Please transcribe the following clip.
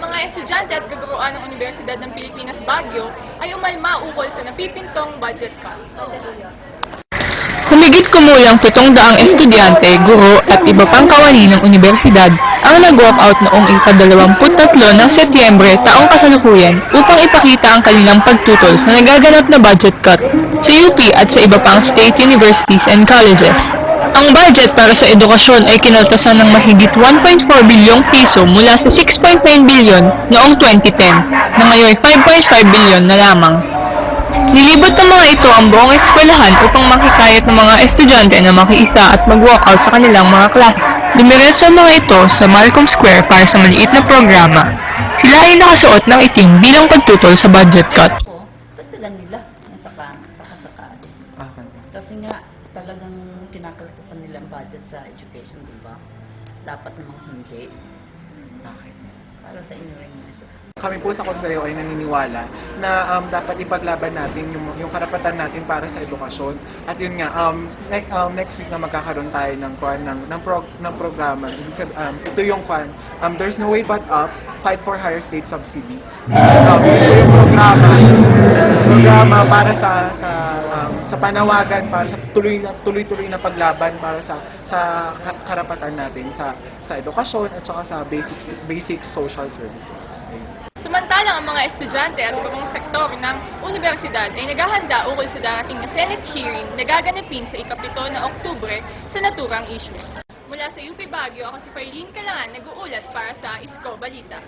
mga estudyante at kaguruan ng Universidad ng Pilipinas Baguio ay umalma ukol sa napipintong budget cut. Humigit kumulang 700 estudyante, guro at iba pang kawani ng universidad ang nag-walkout noong ika-23 ng Setyembre taong kasalukuyan upang ipakita ang kanilang pagtutol sa nagaganap na budget cut sa UP at sa iba pang state universities and colleges. Ang budget para sa edukasyon ay kinaltasan ng mahigit 1.4 bilyong piso mula sa 6.9 bilyon noong 2010 na ngayon 5.5 bilyon na lamang. Nilibot ng mga ito ang buong eskwelahan upang makikayat ng mga estudyante na makiisa at mag-walkout sa kanilang mga klase. Dumiretso ang mga ito sa Malcolm Square para sa maliit na programa. Sila ay nakasuot ng itim bilang pagtutol sa budget cut. Tatalan nila sakasakali. Kasi nga talagang kinakaltasan nila ang budget sa education, di ba? Dapat namang hindi. Okay. Para sa inyo rin yun. Kami po sa Konseyo ay naniniwala na dapat ipaglaban natin yung karapatan natin para sa edukasyon. At yun nga, next week na magkakaroon tayo ng programa. Ito yung There's No Way But Up, Fight for Higher State Subsidy. Ito yung programa para sa panawagan, para sa tuloy-tuloy na paglaban para sa karapatan natin sa edukasyon at saka sa basic social services. Samantalang ang mga estudyante at iba pang sektor ng universidad ay naghahanda ukol sa darating na Senate hearing na gaganapin sa ika-7 na Oktubre sa naturang issue. Mula sa UP Baguio, ako si Faylene Calangan, nag-uulat para sa Isko Balita.